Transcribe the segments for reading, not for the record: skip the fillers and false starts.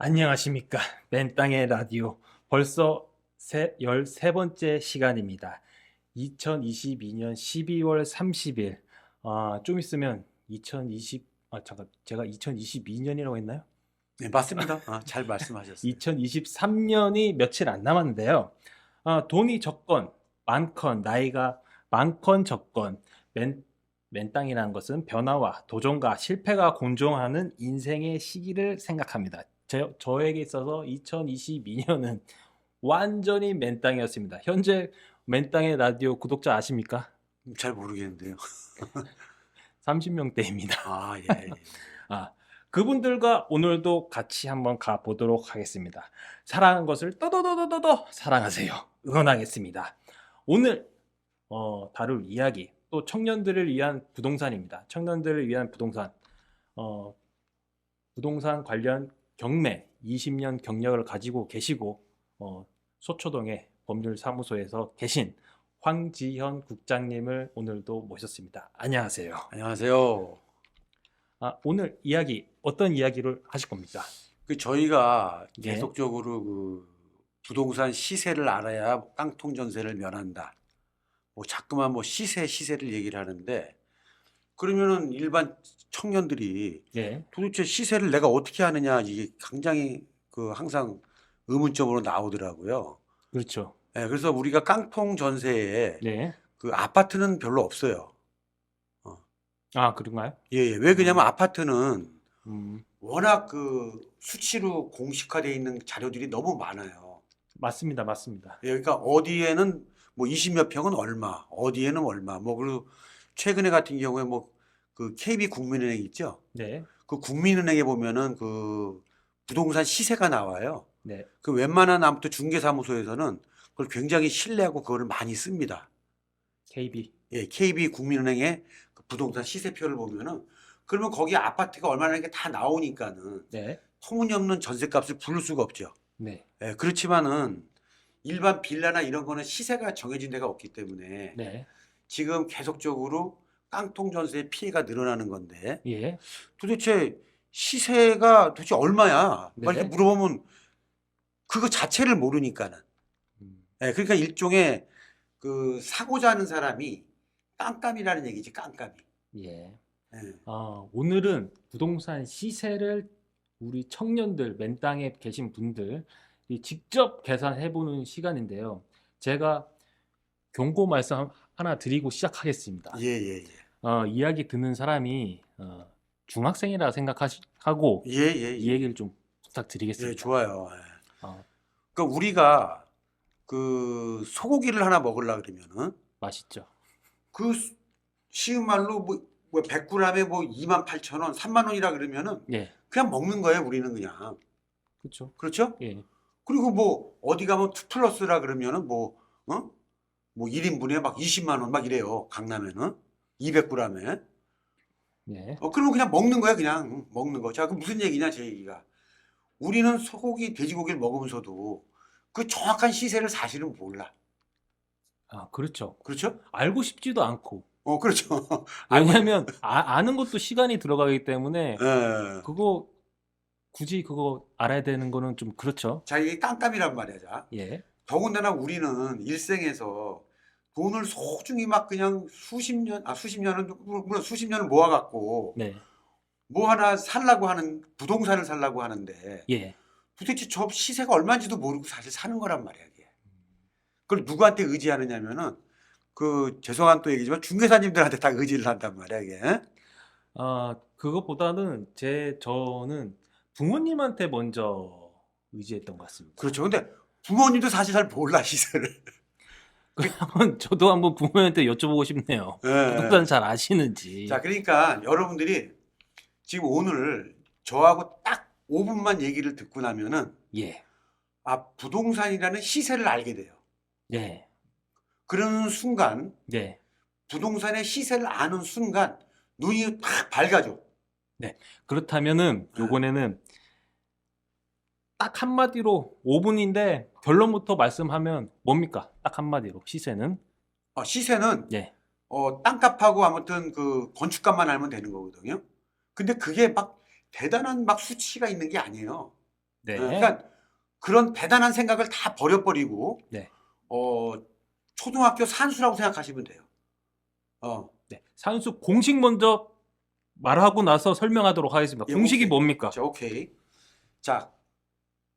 안녕하십니까. 맨땅의 라디오. 벌써 13번째 시간입니다. 2022년 12월 30일. 좀 있으면 잠깐, 제가 2022년이라고 했나요? 네, 맞습니다. 잘 말씀하셨어요. 2023년이 며칠 안 남았는데요. 돈이 적건, 많건, 나이가 많건 적건, 맨땅이라는 것은 변화와 도전과 실패가 공존하는 인생의 시기를 생각합니다. 저에게 있어서 2022년은 완전히 맨땅이었습니다. 현재 맨땅의 라디오 구독자 아십니까? 잘 모르겠는데요. 30명대입니다. 예, 예. 아, 그분들과 오늘도 같이 한번 가보도록 하겠습니다. 사랑하는 것을 떠더더더더더 사랑하세요. 응원하겠습니다. 오늘 다룰 이야기, 또 청년들을 위한 부동산입니다. 청년들을 위한 부동산, 어, 부동산 관련 경매 20년 경력을 가지고 계시고 소초동의 법률사무소에서 계신 황지현 국장님을 오늘도 모셨습니다. 안녕하세요. 안녕하세요. 오늘 이야기 어떤 이야기를 하실 겁니까? 저희가 예, 계속적으로 부동산 시세를 알아야 깡통 전세를 면한다. 자꾸만 시세를 얘기를 하는데, 그러면은 일반 청년들이 예, 도대체 시세를 내가 어떻게 하느냐, 이게 굉장히 항상 의문점으로 나오더라고요. 그렇죠. 그래서 우리가 깡통 전세에 네, 아파트는 별로 없어요. 어, 그런가요? 예, 예. 왜 그러냐면 음, 아파트는 음, 워낙 수치로 공식화되어 있는 자료들이 너무 많아요. 맞습니다, 맞습니다. 예, 그러니까 어디에는 20몇 평은 얼마, 어디에는 얼마, 그리고 최근에 같은 경우에 KB 국민은행 있죠? 네, 그 국민은행에 보면은 부동산 시세가 나와요. 네, 그 웬만한 아무튼 중개사무소에서는 그걸 굉장히 신뢰하고 그거를 많이 씁니다. KB. 예, KB 국민은행의 그 부동산 시세표를 보면은 그러면 거기 아파트가 얼마라는 게 다 나오니까는 네, 터무니없는 전셋값을 부를 수가 없죠. 네, 예, 그렇지만은 일반 빌라나 이런 거는 시세가 정해진 데가 없기 때문에 네, 지금 계속적으로 깡통 전세의 피해가 늘어나는 건데 예, 도대체 시세가 도대체 얼마야? 막 이렇게 네. 물어보면 그거 자체를 모르니까는. 음, 예, 그러니까 일종의 사고자 하는 사람이 깜깜이라는 얘기지, 깜깜이. 예. 예. 오늘은 부동산 시세를 우리 청년들, 맨땅에 계신 분들이 직접 계산해보는 시간인데요. 제가 경고 말씀 하나 드리고 시작하겠습니다. 예, 예, 예. 이야기 듣는 사람이 중학생이라 생각하고 예, 예, 이 예. 얘기를 좀 예, 부탁드리겠습니다. 좋아요. 예. 어, 그러니까 우리가 소고기를 하나 먹으려 그러면은 맛있죠? 그 쉬운 말로 100g에 28,000원, 3만 원이라 그러면은 예, 그냥 먹는 거예요, 우리는 그냥. 그렇죠. 그렇죠? 예, 그리고 어디 가면 2 플러스라 그러면은 어? 1인분에 막 20만 원 막 이래요, 강남에는. 200g에. 예. 그러면 그냥 먹는 거야, 그냥. 먹는 거. 자, 그럼 무슨 얘기냐, 제 얘기가. 우리는 소고기, 돼지고기를 먹으면서도 그 정확한 시세를 사실은 몰라. 그렇죠. 그렇죠? 알고 싶지도 않고. 그렇죠. 알고, 왜냐하면 아는 것도 시간이 들어가기 때문에 예. 그거 굳이 그거 알아야 되는 거는 좀 그렇죠. 자, 이게 깜깜이란 말이야, 자. 예. 더군다나 우리는 일생에서 돈을 소중히 막 그냥 수십 년은, 물론 수십 년을 모아갖고 네. 뭐 하나 살라고 하는, 부동산을 살라고 하는데 예. 도대체 저 시세가 얼마인지도 모르고 사실 사는 거란 말이야, 이게. 그걸 누구한테 의지하느냐면은 죄송한 또 얘기지만 중개사님들한테 다 의지를 한단 말이야, 이게. 그것보다는 저는 부모님한테 먼저 의지했던 것 같습니다. 그렇죠. 근데 부모님도 사실 잘 몰라, 시세를. 저도 한번 부모님한테 여쭤보고 싶네요. 예, 부동산 예. 잘 아시는지. 자, 그러니까 여러분들이 지금 오늘 저하고 딱 5분만 얘기를 듣고 나면은 예. 부동산이라는 시세를 알게 돼요. 네. 그러는 순간, 네. 부동산의 시세를 아는 순간 눈이 탁 밝아져. 네. 그렇다면은 예. 요번에는 딱 한마디로 5분인데 결론부터 말씀하면 뭡니까? 딱 한마디로 시세는? 시세는 예. 땅값하고 아무튼 건축값만 알면 되는 거거든요. 근데 그게 막 대단한 막 수치가 있는 게 아니에요. 네. 그러니까 그런 대단한 생각을 다 버려버리고 네. 초등학교 산수라고 생각하시면 돼요. 네. 산수 공식 먼저 말하고 나서 설명하도록 하겠습니다. 예, 공식이 오케이. 뭡니까? 자, 오케이. 자,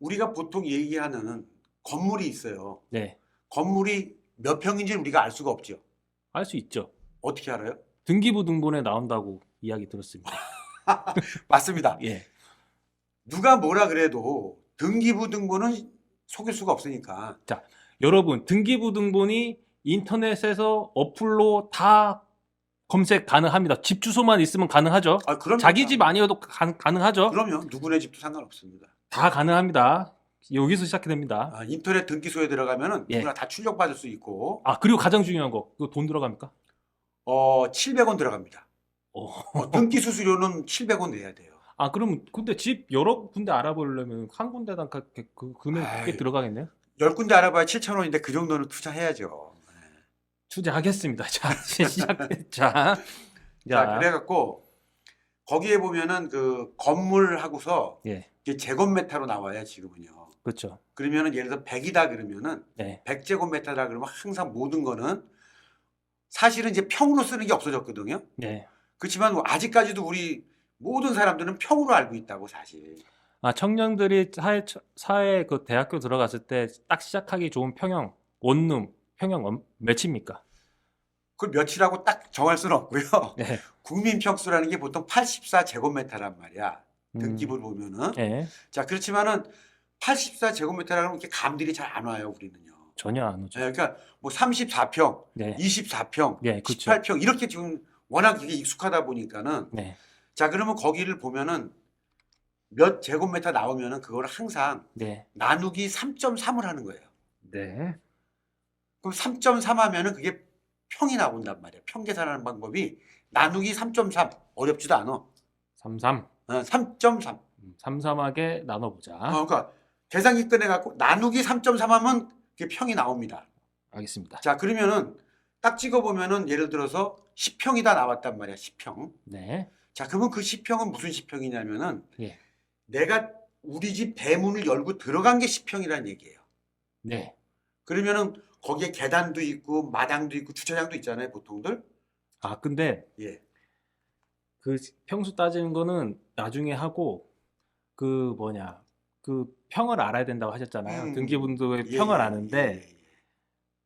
우리가 보통 얘기하는 건물이 있어요. 네. 건물이 몇 평인지 우리가 알 수가 없죠. 알 수 있죠. 어떻게 알아요? 등기부 등본에 나온다고 이야기 들었습니다. 맞습니다. 예. 누가 뭐라 그래도 등기부 등본은 속일 수가 없으니까. 여러분, 등기부 등본이 인터넷에서 어플로 다 검색 가능합니다. 집 주소만 있으면 가능하죠. 그럼요. 자기 집 아니어도 가능하죠. 그럼요. 누구네 집도 상관없습니다. 다 가능합니다. 여기서 시작이 됩니다. 인터넷 등기소에 들어가면은 예. 누구나 다 출력받을 수 있고, 그리고 가장 중요한 거, 그거 돈 들어갑니까? 700원 들어갑니다. 어. 등기 수수료는 700원 내야 돼요. 그럼 근데 집 여러 군데 알아보려면 한 군데당 그 금액 꽤 아이. 들어가겠네요. 10군데 알아봐야 7,000원인데 그 정도는 투자해야죠. 투자하겠습니다. 자, 시작. 자, 자, 그래갖고 거기에 보면은 그 건물하고서 예, 이게 제곱미터로 나와요, 지금은요. 그렇죠. 그러면은 예를 들어서 100이다 그러면은 네, 100제곱미터다 그러면 항상 모든 거는 사실은 이제 평으로 쓰는 게 없어졌거든요. 네. 그렇지만 아직까지도 우리 모든 사람들은 평으로 알고 있다고 사실. 청년들이 사회 그 대학교 들어갔을 때 딱 시작하기 좋은 평형, 원룸, 평형 몇입니까? 그걸 며칠하고 딱 정할 수는 없고요. 네. 국민 평수라는 게 보통 84제곱미터란 말이야. 음, 등기부를 보면은. 네, 자, 그렇지만은 84제곱미터라고 하면 이렇게 감들이 잘 안 와요, 우리는요. 전혀 안 오죠. 그러니까 뭐 34평, 네, 24평, 네, 그렇죠. 18평 이렇게 지금 워낙 이게 익숙하다 보니까는 네, 자, 그러면 거기를 보면은 몇 제곱미터 나오면은 그걸 항상 네, 나누기 3.3을 하는 거예요. 네. 그럼 3.3 하면은 그게 평이 나온단 말이에요. 평 계산하는 방법이 나누기 3.3 어렵지도 않아. 33, 3.3. 33하게 나눠보자. 그러니까 계산기 꺼내 갖고 나누기 3.3 하면 그게 평이 나옵니다. 알겠습니다. 자, 그러면은 딱 찍어 보면은 예를 들어서 10평이다 나왔단 말이야. 10평. 네, 자, 그러면 그 10평은 무슨 10평이냐면은 예, 내가 우리 집 대문을 열고 들어간 게 10평이라는 얘기예요. 네. 그러면은 거기에 계단도 있고 마당도 있고 주차장도 있잖아요, 보통들. 근데 예. 그 평수 따지는 거는 나중에 하고 그 평을 알아야 된다고 하셨잖아요. 등기부등본의 평을 아는데 예.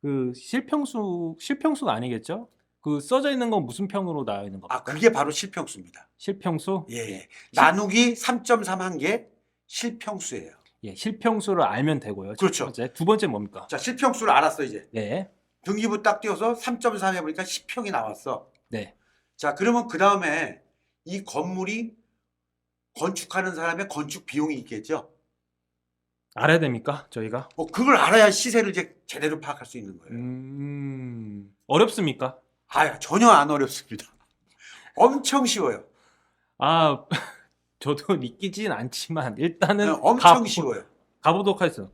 그 실평수가 아니겠죠? 그 써져 있는 건 무슨 평으로 나와 있는 겁니까? 그게 바로 실평수입니다. 실평수? 예. 나누기 3.3 한 게 실평수예요. 예, 실평수를 알면 되고요. 첫 그렇죠. 번째. 두 번째 뭡니까? 자, 실평수를 알았어, 이제. 네, 등기부 딱 띄워서 3.3 해보니까 10평이 나왔어. 네. 자, 그러면 그 다음에 이 건물이 건축하는 사람의 건축 비용이 있겠죠? 알아야 됩니까? 저희가? 그걸 알아야 시세를 이제 제대로 파악할 수 있는 거예요. 어렵습니까? 전혀 안 어렵습니다. 엄청 쉬워요. 저도 믿기진 않지만 일단은 엄청 쉬워요. 가보도록 하겠습니다.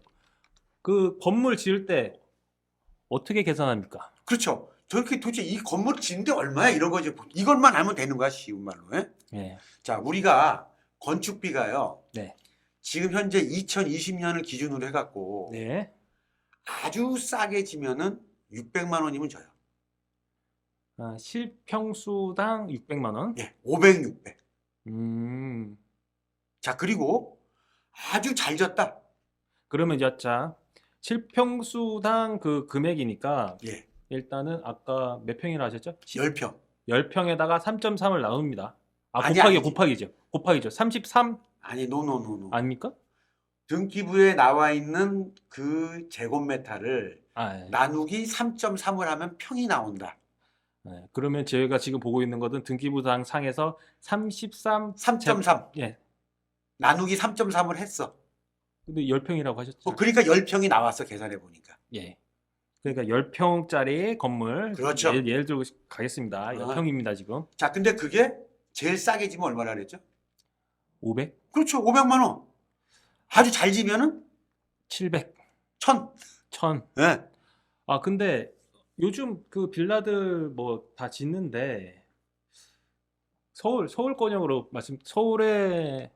그 건물 지을 때 어떻게 계산합니까? 그렇죠. 저렇게 도대체 이 건물 짓는데 얼마야? 이런 거지. 이것만 알면 되는 거야, 쉬운 말로. 예? 예, 자, 우리가 건축비가요. 네, 지금 현재 2020년을 기준으로 해갖고 네. 아주 싸게 지면은 600만 원이면 줘요. 실평수당 600만 원. 예, 500, 600. 음, 자, 그리고 아주 잘 졌다. 그러면 이제 자, 실평수당 그 금액이니까 예, 일단은 아까 몇 평이라 하셨죠? 10평. 10평에다가 3.3을 나눕니다. 아니, 곱하기죠. 곱하기죠. 33 아니, 노노노노. 아닙니까? 등기부에 나와 있는 그 제곱미터를 예. 나누기 3.3을 하면 평이 나온다. 네, 그러면 저희가 지금 보고 있는 것은 등기부상 상에서 33 3.3. 예. 나누기 3.3을 했어. 근데 10평이라고 하셨죠? 그러니까 10평이 나왔어, 계산해 보니까. 예. 그러니까 10평짜리 건물. 그렇죠. 예를 들고 가겠습니다. 10평입니다, 지금. 자, 근데 그게 제일 싸게 지면 얼마나 그랬죠? 500? 그렇죠. 500만 원. 아주 잘 지면은 700, 1000. 1000. 예. 근데 요즘 그 빌라들 뭐 다 짓는데 서울권역으로 서울에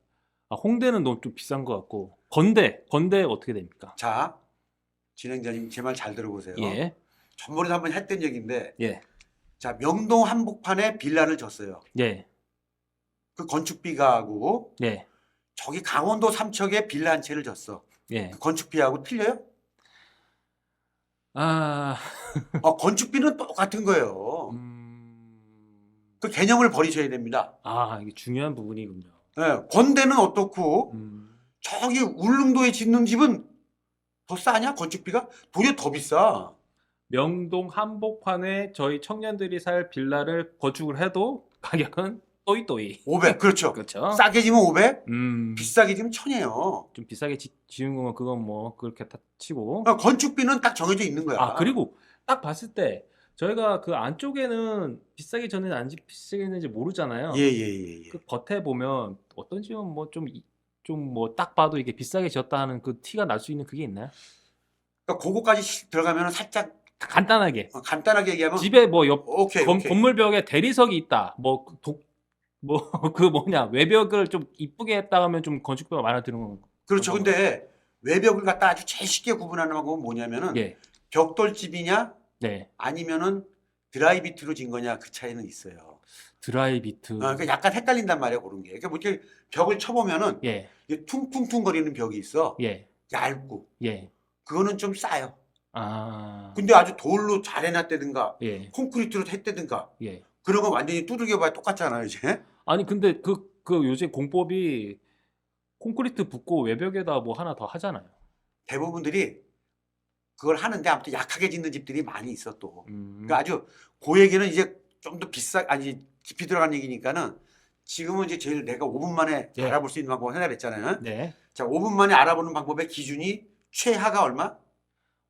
아, 홍대는 너무 좀 비싼 것 같고 건대 어떻게 됩니까? 자, 진행자님 제 말 잘 들어보세요. 예, 전번에도 한번 했던 얘기인데, 예, 자, 명동 한복판에 빌라를 줬어요. 예, 그 건축비가하고 예, 저기 강원도 삼척에 빌라 한 채를 줬어. 예. 그 건축비하고 틀려요? 아, 건축비는 똑같은 거예요. 음, 그 개념을 버리셔야 됩니다. 아, 이게 중요한 부분이군요. 예, 건대는 어떻고 음, 저기 울릉도에 짓는 집은 더 싸냐? 건축비가? 도리어 더 비싸. 명동 한복판에 저희 청년들이 살 빌라를 거축을 해도 가격은 또이또이. 500. 그렇죠. 그렇죠? 싸게 지면 500, 음, 비싸게 지면 1000이에요. 좀 비싸게 지은 거면 그건 뭐 그렇게 다 치고. 건축비는 딱 정해져 있는 거야. 아, 그리고 딱 봤을 때 저희가 그 안쪽에는 비싸게 졌는지 안 비싸게 했는지 모르잖아요. 예, 예, 예, 예. 그 겉에 보면 어떤 집은 뭐 좀 뭐 딱 봐도 이게 비싸게 지었다 하는 그 티가 날 수 있는 그게 있나요? 그러니까 그거까지 들어가면 살짝 간단하게 간단하게 얘기하면 집에 뭐 옆 오케이. 건물벽에 대리석이 있다. 뭐 그 뭐냐 외벽을 좀 이쁘게 했다 하면 좀 건축비가 많이 드는 거. 그렇죠. 그런 거. 근데 외벽을 갖다 아주 제일 쉽게 구분하는 방법은 뭐냐면은 예, 벽돌집이냐 네, 아니면은 드라이비트로 진 거냐 그 차이는 있어요. 드라이비트. 그러니까 약간 헷갈린단 말이야 그런 게. 그러니까 뭐 이렇게 벽을 쳐보면은 예, 이게 퉁퉁퉁 거리는 벽이 있어. 예, 얇고 예. 그거는 좀 싸요. 아, 근데 아주 돌로 잘 해놨다든가 예, 콘크리트로 했다든가 예. 그런 거 완전히 두들겨봐야 똑같잖아요 이제. 아니 근데 그 요새 공법이 콘크리트 붓고 외벽에다 뭐 하나 더 하잖아요. 대부분들이 그걸 하는데 아무튼 약하게 짓는 집들이 많이 있어 또. 음, 그러니까 아주 그 얘기는 이제 좀 더 아니 깊이 들어간 얘기니까는 지금은 이제 제일 내가 5분 만에 예. 알아볼 수 있는 방법을 해달랬잖아요. 네, 자, 5분 만에 알아보는 방법의 기준이 최하가 얼마?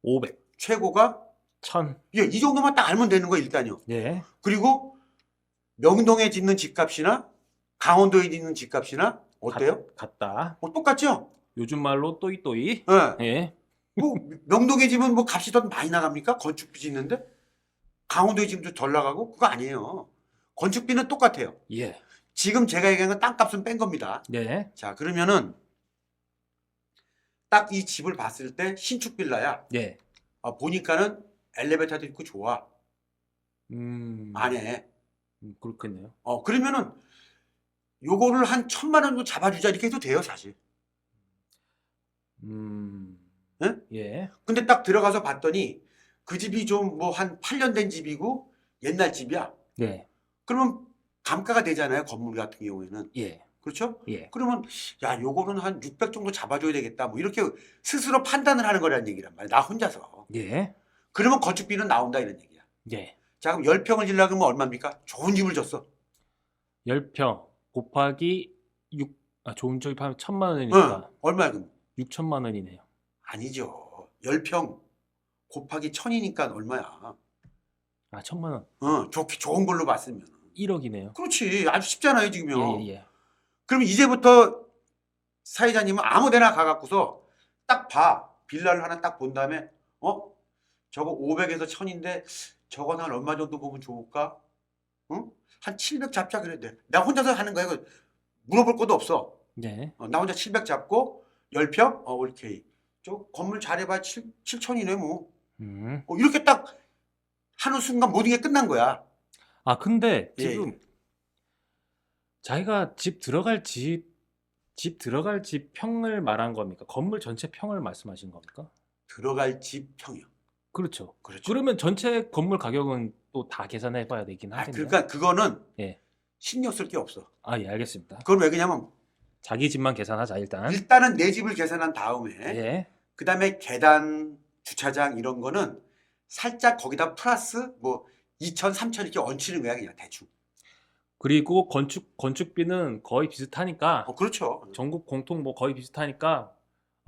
500, 최고가 1000. 예, 이 정도만 딱 알면 되는 거예요 일단요. 예, 그리고 명동에 짓는 집값이나 강원도에 짓는 집값이나 어때요? 같다. 똑같죠? 요즘 말로 또이또이. 예. 예, 뭐 명동에 집은 뭐 값이 더 많이 나갑니까? 건축비 짓는데 강원도에 집도 덜 나가고 그거 아니에요. 건축비는 똑같아요. 예, 지금 제가 얘기한 건 땅값은 뺀 겁니다. 예, 자, 그러면은 딱 이 집을 봤을 때 신축 빌라야. 예. 보니까는 엘리베이터도 있고 좋아. 안에. 그렇겠네요. 그러면은 요거를 한 1000만 원 정도 잡아주자 이렇게 해도 돼요, 사실. 예? 예, 근데 딱 들어가서 봤더니 그 집이 좀 뭐 한 8년 된 집이고 옛날 집이야. 예, 그러면 감가가 되잖아요, 건물 같은 경우에는. 예, 그렇죠? 예, 그러면 야, 요거는 한 600 정도 잡아줘야 되겠다. 뭐 이렇게 스스로 판단을 하는 거라는 얘기란 말이야. 나 혼자서. 예, 그러면 건축비는 나온다 이런 얘기야. 예. 자, 그럼 10평을 지려고 하면 얼마입니까? 좋은 집을 줬어. 10평 곱하기 6, 좋은 쪽이 하면 1000만 원이니까 얼마야 그럼? 6천만 원이네요. 아니죠. 10평 곱하기 1000이니까 얼마야? 아, 1000만 원. 좋은 걸로 봤으면. 1억이네요. 그렇지. 아주 쉽잖아요, 지금요. 예, 예, 예. 그럼 이제부터 사회자님은 아무 데나 가갖고서 딱 봐. 빌라를 하나 딱 본 다음에, 저거 500에서 1000인데 저건 한 얼마 정도 보면 좋을까? 응? 한 700 잡자 그래야 돼. 나 혼자서 하는 거야. 이거 물어볼 것도 없어. 예. 나 혼자 700 잡고 10평? 오케이. 저 건물 잘해봐 7000이네 뭐. 음. 이렇게 딱 하는 순간 모든 게 끝난 거야. 아, 근데 예, 지금 자기가 집 들어갈 집 평을 말한 겁니까? 건물 전체 평을 말씀하신 겁니까? 들어갈 집 평이요. 그렇죠. 그렇죠. 그러면 전체 건물 가격은 또 다 계산해 봐야 되긴 하겠네요. 그러니까 그거는 예. 신경 쓸 게 없어. 아, 예, 알겠습니다. 그건 왜 그러냐면 자기 집만 계산하자 일단. 일단은 내 집을 계산한 다음에 예. 그다음에 계단, 주차장 이런 거는 살짝 거기다 플러스 뭐 2천, 3천 이렇게 얹히는 거야 그냥 대충. 그리고 건축비는 거의 비슷하니까 그렇죠. 전국 공통 뭐 거의 비슷하니까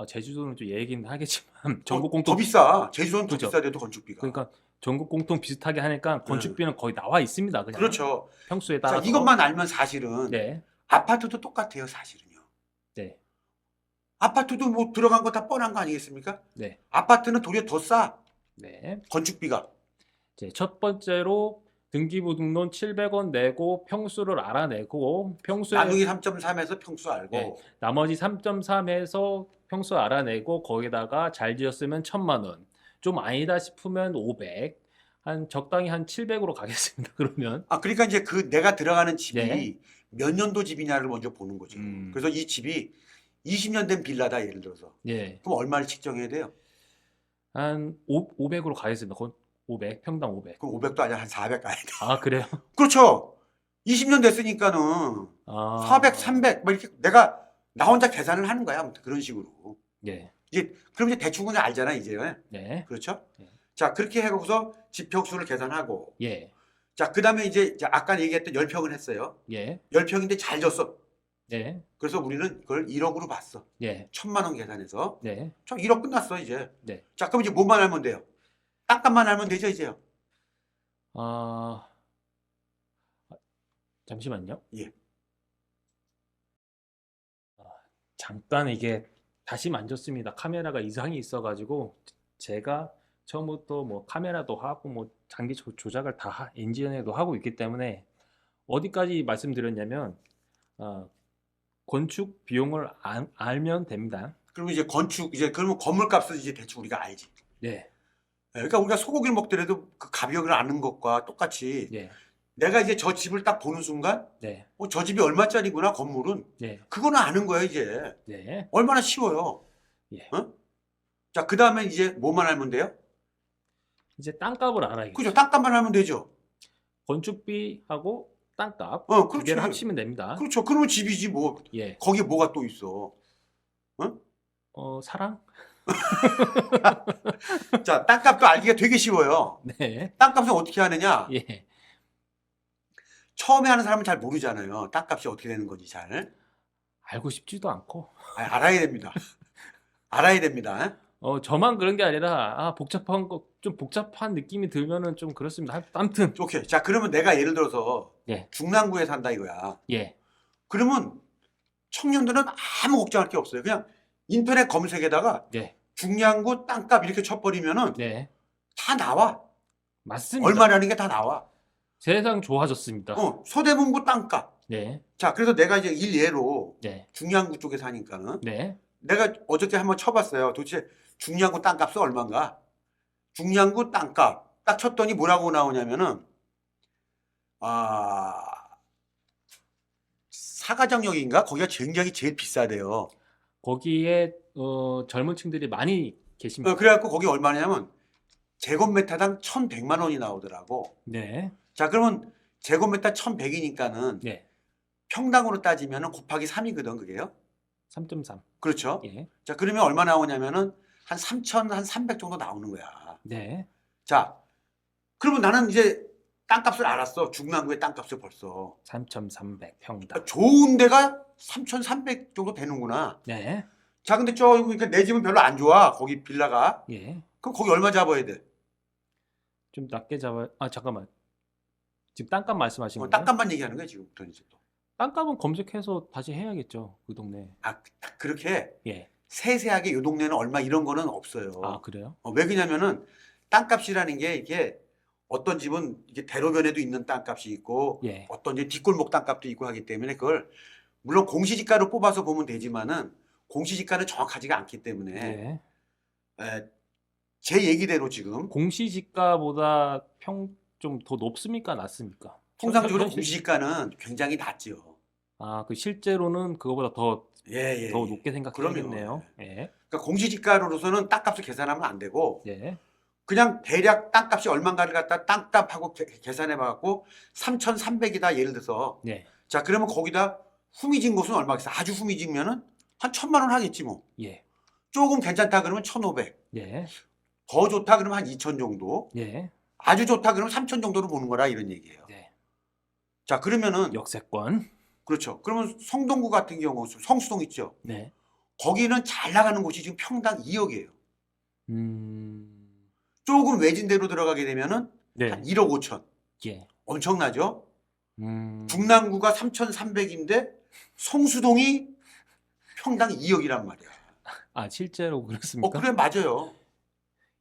제주도는 좀 얘기는 하겠지만 전국 공통 더 비싸. 제주도는 더 그죠. 비싸대도 건축비가. 그러니까 전국 공통 비슷하게 하니까 건축비는 거의 나와 있습니다. 그냥 그렇죠. 평수에 자, 따라서. 이것만 알면 사실은 네. 아파트도 똑같아요 사실은요. 네. 아파트도 뭐 들어간 거 다 뻔한 거 아니겠습니까? 네. 아파트는 도리어 더 싸. 네. 건축비가. 이제 첫 번째로 등기부등본 700원 내고 평수를 알아내고 평수에 나누기 3.3에서 평수 알고 네. 나머지 3.3에서 평수 알아내고 거기다가 잘 지었으면 1000만 원. 좀 아니다 싶으면 500. 한 적당히 한 700으로 가겠습니다. 그러면 그러니까 이제 그 내가 들어가는 집이 네. 몇 년도 집이냐를 먼저 보는 거죠. 그래서 이 집이 20년 된 빌라다 예를 들어서. 예. 그럼 얼마를 측정해야 돼요? 한 500으로 가겠습니다. 그건 500, 평당 500. 그럼 500도 아니야 한 400 가야 돼. 아, 그래요? 그렇죠. 20년 됐으니까는 아. 400, 300, 뭐 이렇게 내가 나 혼자 계산을 하는 거야. 아무튼 그런 식으로. 예. 그럼 이제 대충 그냥 알잖아, 이제. 네. 그렇죠? 네. 자, 그렇게 해갖고서 집 평수를 계산하고. 예. 자, 그 다음에 이제 아까 얘기했던 10평을 했어요. 예. 10평인데 잘 졌어. 네. 그래서 우리는 그걸 1억으로 봤어. 예. 1000만 원 계산해서. 네. 저 1억 끝났어, 이제. 네. 자, 그럼 이제 뭐만 알면 돼요? 땅값만 알면 되죠, 이제요. 아. 잠시만요. 예. 잠깐 이게 다시 만졌습니다. 카메라가 이상이 있어가지고 제가 처음부터 뭐 카메라도 하고 뭐 장비 조작을 다 엔지니어도 하고 있기 때문에 어디까지 말씀드렸냐면 건축 비용을 알면 됩니다. 그러면 이제 그러면 건물값을 이제 대충 우리가 알지. 네, 그러니까 우리가 소고기를 먹더라도 그 가격을 아는 것과 똑같이 네, 내가 이제 저 집을 딱 보는 순간 네, 저 집이 얼마짜리구나 건물은 네, 그거는 아는 거야 이제. 네. 얼마나 쉬워요. 예. 자, 그 다음에 이제 뭐만 알면 돼요? 이제 땅값을 알아야겠죠. 그죠? 땅값만 알면 되죠. 건축비하고 땅값 두 그렇지. 개를 합치면 됩니다. 그렇죠. 그러면 집이지 뭐. 예. 거기에 뭐가 또 있어. 사랑? 자, 땅값도 알기가 되게 쉬워요. 네. 땅값은 어떻게 하느냐? 예. 처음에 하는 사람은 잘 모르잖아요. 땅값이 어떻게 되는 건지 잘. 알고 싶지도 않고. 알아야 됩니다. 알아야 됩니다. 저만 그런 게 아니라 복잡한 거 좀 복잡한 느낌이 들면은 좀 그렇습니다. 아무튼 오케이. 자, 그러면 내가 예를 들어서 예. 중랑구에 산다 이거야. 예. 그러면 청년들은 아무 걱정할 게 없어요. 그냥 인터넷 검색에다가 네. 중량구 땅값 이렇게 쳐버리면은 네. 다 나와. 맞습니다. 얼마라는 게 다 나와. 세상 좋아졌습니다. 서대문구 땅값. 네. 자, 그래서 내가 이제 일예로 네. 중량구 쪽에 사니까는 네. 내가 어저께 한번 쳐봤어요. 도대체 중량구 땅값은 얼마인가? 중량구 땅값 딱 쳤더니 뭐라고 나오냐면은 사가정역인가? 거기가 굉장히 제일 비싸대요. 거기에 젊은 층들이 많이 계십니다. 그래갖고 거기 얼마냐면 제곱미터당 1,100만 원이 나오더라고. 네. 자, 그러면 제곱미터 1,100이니까는 네. 평당으로 따지면은 곱하기 3이거든, 그게요. 3.3. 그렇죠. 예. 자, 그러면 얼마 나오냐면은 한 3,000, 한 300 정도 나오는 거야. 네. 자, 그러면 나는 이제 땅값을 알았어. 중랑구의 땅값을 벌써. 3,300 평당. 좋은 데가 3,300 정도 되는구나. 네. 자, 근데 그러니까 내 집은 별로 안 좋아. 거기 빌라가. 예. 그럼 거기 얼마 잡아야 돼? 좀 낮게 잡아요. 잠깐만. 지금 땅값 말씀하신 건가요? 땅값만 얘기하는 거야, 지금부터 이제 또. 땅값은 검색해서 다시 해야겠죠. 그 동네. 딱 그렇게 예. 세세하게 요 동네는 얼마 이런 거는 없어요. 그래요? 왜 그러냐면은 땅값이라는 게 이게 어떤 집은 이게 대로변에도 있는 땅값이 있고 예. 어떤 이제 뒷골목 땅값도 있고 하기 때문에 그걸 물론 공시지가로 뽑아서 보면 되지만은 공시지가는 정확하지가 않기 때문에 예. 제 얘기대로 지금 공시지가보다 좀 더 높습니까? 낮습니까? 통상적으로 현실- 공시지가는 굉장히 낮죠. 그 실제로는 그거보다 더 예. 높게 생각해야겠네요. 그럼요. 예. 그러니까 공시지가로서는 땅값을 계산하면 안 되고 예. 그냥 대략 땅값이 얼마인가를 갖다 땅값하고 계산해봐갖고 3,300이다 예를 들어서. 예. 자, 그러면 거기다 후미진 곳은 얼마겠어? 아주 후미지면은 한 1,000만 원 하겠지 뭐. 예. 조금 괜찮다 그러면 1,500. 예. 더 좋다 그러면 한 2,000 정도. 예. 아주 좋다 그러면 3,000 정도로 보는 거라 이런 얘기예요. 네. 자, 그러면은 역세권. 그렇죠. 그러면 성동구 같은 경우 성수동 있죠. 네. 거기는 잘 나가는 곳이 지금 평당 2억이에요. 음. 조금 외진 데로 들어가게 되면은 네. 한 1억 5천. 예. 엄청나죠? 음. 중랑구가 3,300인데 성수동이 평당 2억이란 말이야. 실제로 그렇습니까? 그래 맞아요.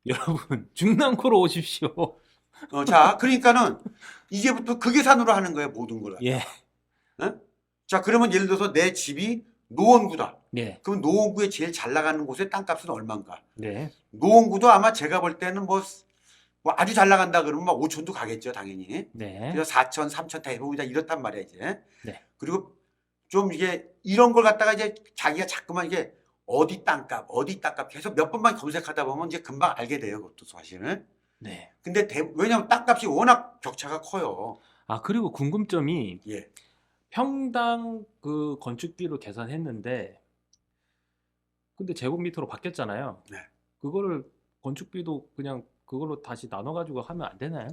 여러분, 중랑구로 오십시오. 자, 그러니까는 이제부터 그 계산으로 하는 거예요, 모든 걸. 예. 어? 자, 그러면 예를 들어서 내 집이 노원구다. 예. 그럼 노원구에 제일 잘 나가는 곳의 땅값은 얼마인가? 네. 노원구도 아마 제가 볼 때는 뭐 아주 잘 나간다 그러면 막 5천도 가겠죠, 당연히. 네. 그래서 4천, 3천 다 해보자 이렇단 말이야, 이제. 네. 그리고 좀 이게 이런 걸 갖다가 이제 자기가 자꾸만 이게 어디 땅값 계속 몇 번만 검색하다 보면 이제 금방 알게 돼요, 그것도 사실은. 네. 근데 왜냐면 땅값이 워낙 격차가 커요. 아, 그리고 궁금점이 예. 평당 그 건축비로 계산했는데 근데 제곱미터로 바뀌었잖아요. 네. 그거를 건축비도 그냥 그걸로 다시 나눠 가지고 하면 안 되나요?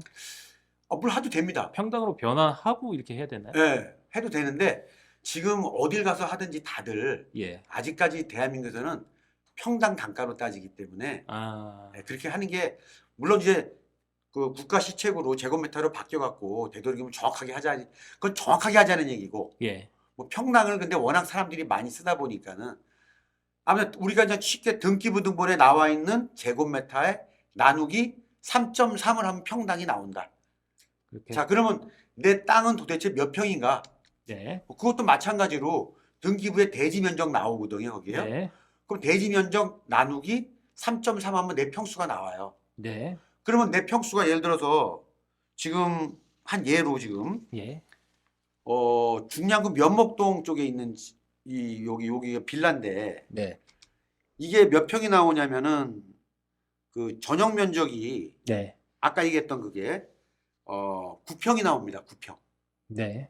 뭘 해도 됩니다. 평당으로 변환하고 이렇게 해야 되나요? 예, 해도 되는데 지금 어딜 가서 하든지 다들 예. 아직까지 대한민국에서는 평당 단가로 따지기 때문에 아. 그렇게 하는 게 물론 이제 그 국가 시책으로 제곱미터로 바뀌어갖고 되도록이면 정확하게 하자. 그건 정확하게 하자는 얘기고 예. 뭐 평당을 근데 워낙 사람들이 많이 쓰다 보니까는 아무튼 우리가 이제 쉽게 등기부등본에 나와 있는 제곱미터에 나누기 3.3을 하면 평당이 나온다. 그렇게. 자, 그러면 내 땅은 도대체 몇 평인가? 네. 그것도 마찬가지로 등기부에 대지 면적 나오거든요, 거기에요. 네. 그럼 대지 면적 나누기 3.3 하면 내 평수가 나와요. 네. 그러면 내 평수가 예를 들어서 지금 한 예로 지금 예. 중량구 면목동 쪽에 있는 여기가 빌라인데 네. 이게 몇 평이 나오냐면은 그 전용 면적이 네. 아까 얘기했던 그게 9평이 나옵니다. 9평. 네.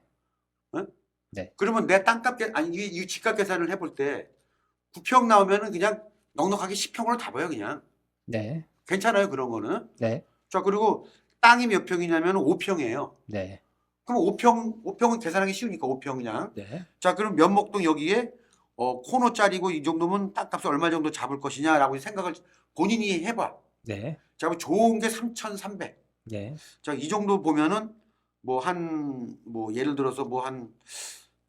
그러면 내 땅값 아니 이 집값 계산을 해볼 때 9평 나오면은 그냥 넉넉하게 10평으로 다 봐요, 그냥. 네. 괜찮아요, 그런 거는. 네. 자, 그리고 땅이 몇 평이냐면 5평이에요. 네. 그럼 5평은 계산하기 쉬우니까 5평 그냥. 네. 자, 그럼 면목동 여기에 코너짜리고 이 정도면 땅값을 얼마 정도 잡을 것이냐라고 생각을 본인이 해봐. 네. 자, 뭐 좋은 게 3,300. 네. 자, 이 정도 보면은 예를 들어서 한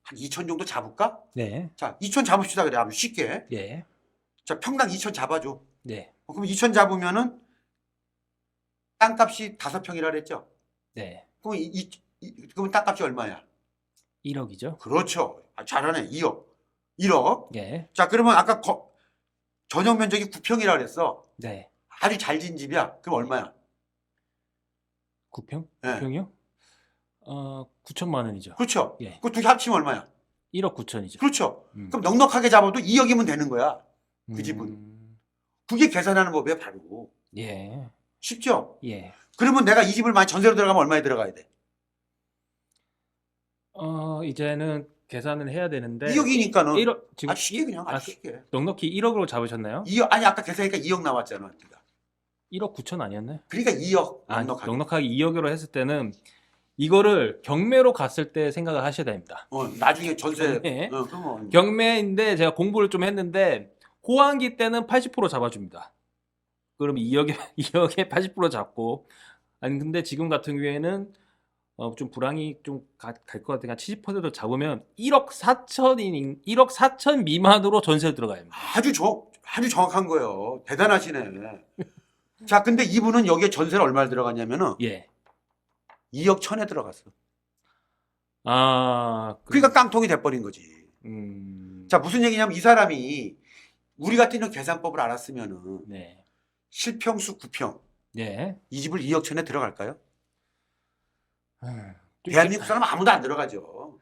2천 정도 잡을까? 네. 자, 2천 잡읍시다 그래. 아주 쉽게. 예. 자, 평당 2천 잡아줘. 네. 그럼 2천 잡으면은 땅값이 5평이라 그랬죠? 네. 그럼 그러면 땅값이 얼마야? 1억이죠? 그렇죠. 잘하네. 2억. 1억. 예. 자, 그러면 아까 전용 면적이 9평이라 그랬어. 네. 아주 잘 지은 집이야. 그럼 얼마야? 9평? 예. 9평이요? 9천만 원이죠. 그렇죠. 예. 그 두 개 합치면 얼마야? 1억 9천이죠. 그렇죠. 그럼 넉넉하게 잡아도 2억이면 되는 거야. 그 집은. 음. 그게 계산하는 법이야, 바로. 예. 쉽죠? 예. 그러면 내가 이 집을 만약 전세로 들어가면 얼마에 들어가야 돼? 이제는 계산을 해야 되는데 2억이니까는 1억 지금 아주 쉽게 그냥 아주 쉽게. 넉넉히 1억으로 잡으셨나요? 2억 아니 아까 계산하니까 2억 나왔잖아. 그러니까. 1억 9천 아니었나요? 그러니까 2억 아, 넉넉하게. 넉넉하게 2억으로 했을 때는 이거를 경매로 갔을 때 생각을 하셔야 됩니다. 나중에 전세. 경매. 그러면 경매인데 제가 공부를 좀 했는데 호황기 때는 80% 잡아줍니다. 그럼 2억에 2억에 80% 잡고 아니 근데 지금 같은 경우에는 좀 불황이 좀 갈 것 같으니까 70% 잡으면 1억 4천인 1억 4천 미만으로 전세 들어가야 합니다. 아주 정확한 거예요. 대단하시네. 자, 근데 이분은 여기에 전세를 얼마를 들어갔냐면은 예. 2억 1천에 들어갔어. 그러니까 깡통이 돼버린 거지. 자, 무슨 얘기냐면 이 사람이 우리 같은 이런 계산법을 알았으면은 네. 실평수 9평 네. 이 집을 2억 1천에 들어갈까요? 좀 대한민국 사람 아무도 안 들어가죠.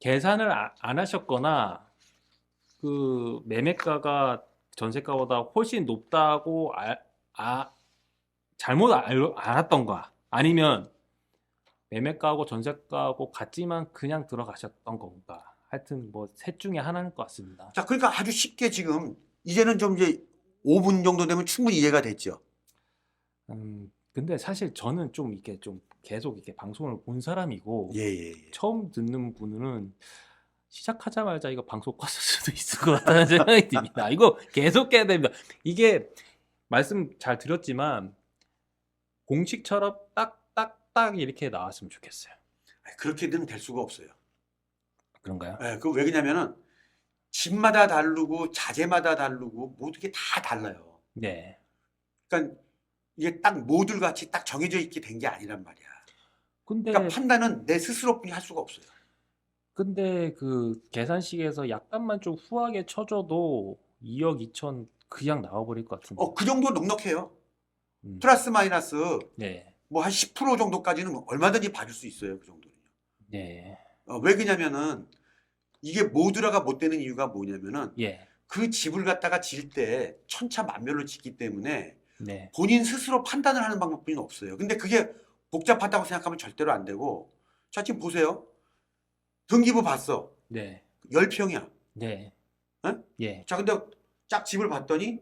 계산을 안 하셨거나 그 매매가가 전세가보다 훨씬 높다고 잘못 알았던가 아니면 매매가하고 전세가하고 같지만 그냥 들어가셨던 건가 하여튼 뭐 셋 중에 하나일 것 같습니다. 자, 그러니까 아주 쉽게 지금 이제는 좀 이제 5분 정도 되면 충분히 이해가 됐죠. 근데 사실 저는 좀 이렇게 좀 계속 이렇게 방송을 본 사람이고 예. 처음 듣는 분은 시작하자마자 이거 방송 껐을 수도 있을 것 같다는 생각이 듭니다. 이거 계속 해야 됩니다. 이게 말씀 잘 드렸지만 공식처럼 딱딱딱 이렇게 나왔으면 좋겠어요. 그렇게는 될 수가 없어요. 그런가요? 예, 그 왜 그러냐면은 집마다 다르고 자재마다 다르고 모든 게 다 달라요. 네. 그러니까 이게 딱 모듈 같이 딱 정해져 있게 된 게 아니란 말이야. 근데 그러니까 판단은 내 스스로뿐이 할 수가 없어요. 근데 그 계산식에서 약간만 좀 후하게 쳐줘도 2억 2천 그냥 나와버릴 것 같은데. 그 정도 넉넉해요. 음. 플러스 마이너스 네, 뭐 한 10% 정도까지는 얼마든지 봐줄 수 있어요. 그 정도는. 네, 왜 그러냐면은 이게 모듈화가 못 되는 이유가 뭐냐면은 예, 그 집을 갖다가 질 때 천차만별로 짓기 때문에 네, 본인 스스로 판단을 하는 방법뿐이 없어요. 근데 그게 복잡하다고 생각하면 절대로 안 되고, 자, 지금 보세요. 등기부 봤어. 네, 10평이야. 네, 예, 자, 근데 짝 집을 봤더니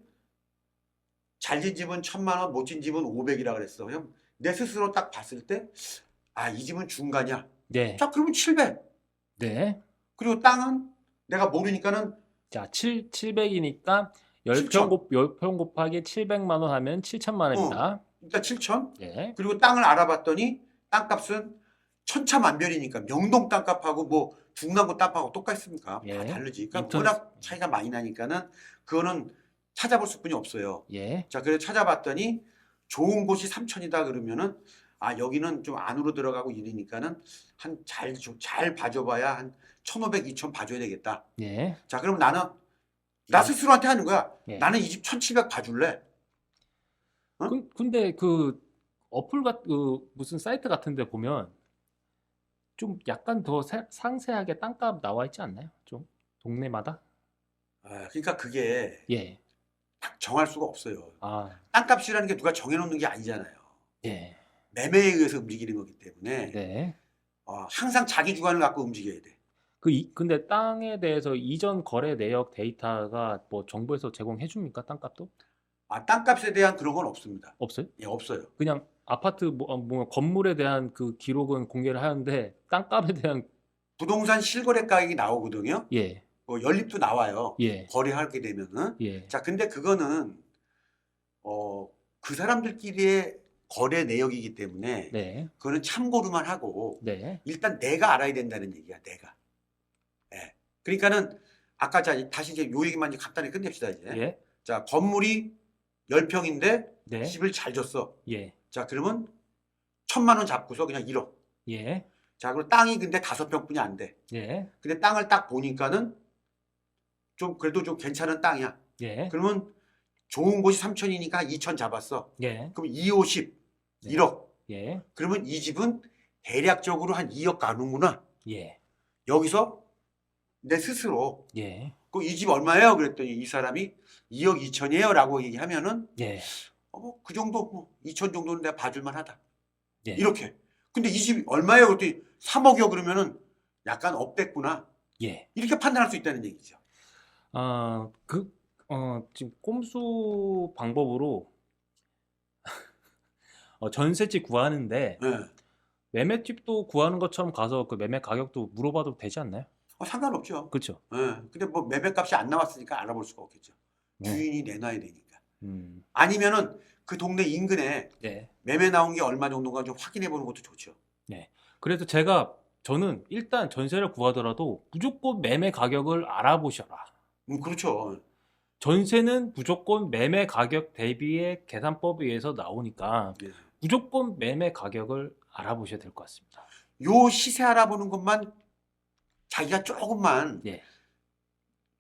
잘진 집은 1,000만 원, 못 진 집은 500이라 그랬어. 그냥 내 스스로 딱 봤을 때, 아, 이 집은 중간이야. 네, 자, 그러면 700. 네. 그리고 땅은 내가 모르니까는 자, 700이니까 7천. 10평 곱하기 700만 원 하면 7천만 어, 원입니다. 일단 7천. 예, 그리고 땅을 알아봤더니 땅값은 천차만별이니까 명동 땅값하고 뭐 중랑구 땅값하고 똑같습니까? 다 예, 다르지. 그러니까 인천, 워낙 차이가 많이 나니까는 그거는 찾아볼 수뿐이 없어요. 예, 자, 그래서 찾아봤더니 좋은 곳이 3천이다 그러면은 아, 여기는 좀 안으로 들어가고 이러니까는 한 잘 봐줘봐야 한 1,500, 2천 봐줘야 되겠다. 예, 자, 그럼 나는 나 스스로한테 하는 거야. 예. 나는 이 집 1,700 봐줄래? 어? 근데 그 그 무슨 사이트 같은 데 보면 좀 약간 더 상세하게 땅값 나와 있지 않나요? 좀 동네마다? 그러니까 그게 예. 딱 정할 수가 없어요. 아, 땅값이라는 게 누가 정해놓는 게 아니잖아요. 예. 매매에 의해서 움직이는 거기 때문에 네. 항상 자기 주관을 갖고 움직여야 돼. 근데 땅에 대해서 이전 거래 내역 데이터가 뭐 정부에서 제공해 줍니까? 땅값도? 땅값에 대한 그런 건 없습니다. 없어요? 예, 없어요. 그냥 아파트 뭐 건물에 대한 그 기록은 공개를 하는데 땅값에 대한 부동산 실거래 가격이 나오거든요. 예. 연립도 나와요. 예. 거래하게 되면은. 예. 자, 근데 그거는 그 사람들끼리의 거래 내역이기 때문에 네. 그거는 참고로만 하고 네. 일단 내가 알아야 된다는 얘기야. 내가. 예. 그러니까는 아까 다시 이제 요 얘기만 이제 간단히 끝냅시다 이제. 예. 자, 건물이 10평인데 네. 집을 잘 줬어. 예. 자, 그러면 1,000만 원 잡고서 그냥 1억. 예. 자, 그리고 땅이 근데 5평뿐이 안 돼. 예. 근데 땅을 딱 보니까는 좀 그래도 좀 괜찮은 땅이야. 예. 그러면 좋은 곳이 3천이니까 2천 잡았어. 예. 그럼 2, 50, 네. 1억. 예. 그러면 이 집은 대략적으로 한 2억 가는구나. 예. 여기서 내 스스로 예. 이 집 얼마예요? 그랬더니 이 사람이 2억 2천이에요 라고 얘기하면은 예. 그 정도 뭐 2천 정도는 내가 봐줄만 하다. 예. 이렇게. 근데 이 집 얼마예요? 그랬더니 3억이요. 그러면은 약간 업됐구나. 예. 이렇게 판단할 수 있다는 얘기죠. 지금 꼼수 방법으로 전셋집 구하는데 네. 매매집도 구하는 것처럼 가서 그 매매 가격도 물어봐도 되지 않나요? 상관없죠. 그렇죠. 근데 뭐 매매값이 안 나왔으니까 알아볼 수가 없겠죠. 네. 주인이 내놔야 되니까. 음. 아니면은 그 동네 인근에 네. 매매 나온 게 얼마 정도인가 좀 확인해 보는 것도 좋죠. 네. 그래서 저는 일단 전세를 구하더라도 무조건 매매 가격을 알아보셔라. 그렇죠. 전세는 무조건 매매 가격 대비의 계산법에 의해서 나오니까 예. 무조건 매매 가격을 알아보셔야 될 것 같습니다. 요 시세 알아보는 것만 자기가 조금만 예.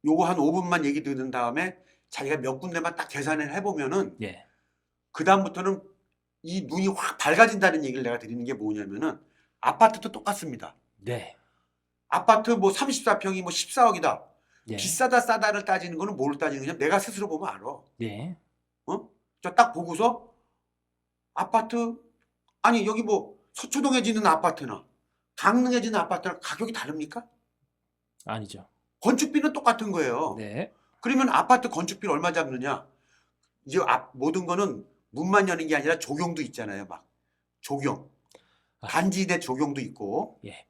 요거 한 5분만 얘기 듣는 다음에 자기가 몇 군데만 딱 계산을 해보면은 예. 그 다음부터는 이 눈이 확 밝아진다는 얘기를 내가 드리는 게 뭐냐면은 아파트도 똑같습니다. 네. 아파트 뭐 34평이 뭐 14억이다. 예. 비싸다 싸다를 따지는 거는 뭘 따지는 거냐? 내가 스스로 보면 알아. 예. 저 딱 보고서 아파트 아니 여기 뭐 서초동에 짓는 아파트나 강릉에 짓는 아파트랑 가격이 다릅니까? 아니죠. 건축비는 똑같은 거예요. 네. 그러면 아파트 건축비를 얼마 잡느냐? 이제 모든 거는 문만 여는 게 아니라 조경도 있잖아요. 막 조경. 단지대 조경도 있고. 예.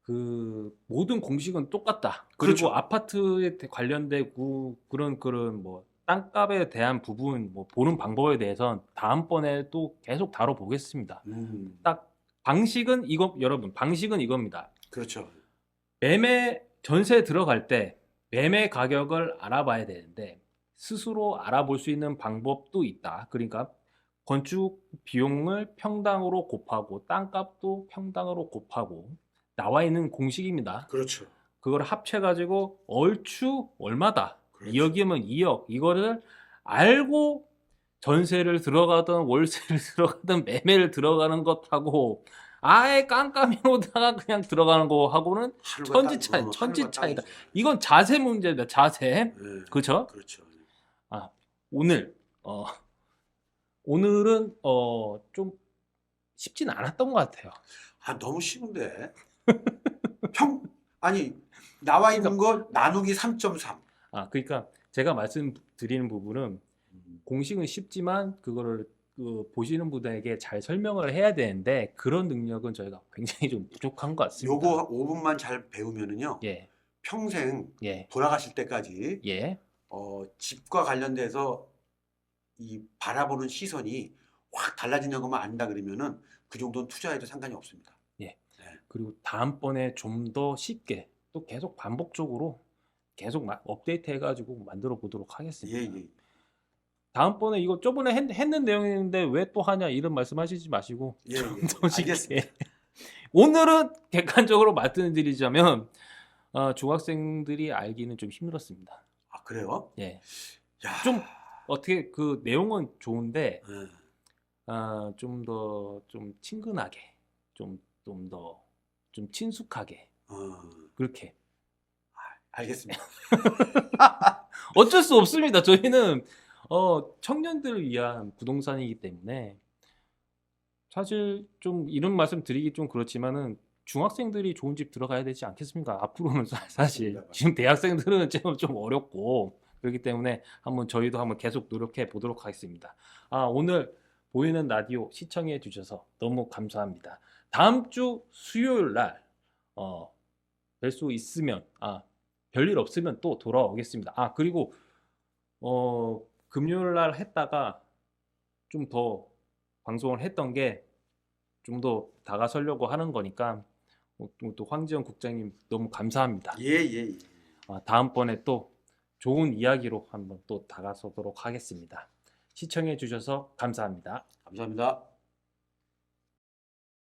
그 모든 공식은 똑같다. 그렇죠. 그리고 아파트에 관련되고 그런 뭐 땅값에 대한 부분 뭐 보는 방법에 대해서는 다음번에 또 계속 다뤄보겠습니다. 딱 방식은 여러분 방식은 이겁니다. 그렇죠. 전세에 들어갈 때 매매 가격을 알아봐야 되는데 스스로 알아볼 수 있는 방법도 있다. 그러니까 건축 비용을 평당으로 곱하고 땅값도 평당으로 곱하고 나와 있는 공식입니다. 그렇죠. 그걸 합쳐가지고 얼추 얼마다. 그렇죠. 2억이면 2억. 이거를 알고 전세를 들어가든 월세를 들어가든 매매를 들어가는 것하고 아예 깜깜이로다가 그냥 들어가는 거하고는 천지 차이다. 이건 자세 문제다. 자세. 네. 그렇죠? 그렇죠. 아, 오늘 오늘은 좀 쉽진 않았던 것 같아요. 아, 너무 쉬운데. 아니, 나와 있는 거 나누기 3.3. 그러니까 제가 말씀드리는 부분은 공식은 쉽지만 그거를 보시는 분에게 잘 설명을 해야 되는데 그런 능력은 저희가 굉장히 좀 부족한 것 같습니다. 요거 5분만 잘 배우면은요. 예, 평생 예, 돌아가실 때까지 예, 집과 관련돼서 이 바라보는 시선이 확 달라지는 것만 안다 그러면은 그 정도는 투자해도 상관이 없습니다. 예. 네. 그리고 다음번에 좀 더 쉽게 또 계속 반복적으로 계속 업데이트 해가지고 만들어 보도록 예, 하겠습니다. 예. 다음번에 이거 저번에 했는 내용인데 왜 또 하냐 이런 말씀하시지 마시고 예, 좀 예. 더 쉽게. 알겠습니다. 오늘은 객관적으로 말씀드리자면 중학생들이 알기는 좀 힘들었습니다. 아, 그래요? 예, 야. 좀 어떻게 그 내용은 좋은데 예. 좀 더 좀 친근하게, 좀 더 좀 친숙하게 그렇게. 알겠습니다. 어쩔 수 없습니다. 저희는 청년들을 위한 부동산이기 때문에 사실 좀 이런 말씀 드리기 좀 그렇지만은 중학생들이 좋은 집 들어가야 되지 않겠습니까? 앞으로는 사실 맞습니다. 지금 대학생들은 좀 어렵고 그렇기 때문에 저희도 한번 계속 노력해 보도록 하겠습니다. 오늘 보이는 라디오 시청해 주셔서 너무 감사합니다. 다음 주 수요일 날 뵐 수 있으면 별일 없으면 또 돌아오겠습니다. 그리고 금요일 날 했다가 좀 더 방송을 했던 게 좀 더 다가서려고 하는 거니까 또 황지영 국장님 너무 감사합니다. 예, 예, 예. 다음번에 또 좋은 이야기로 한번 또 다가서도록 하겠습니다. 시청해 주셔서 감사합니다. 감사합니다.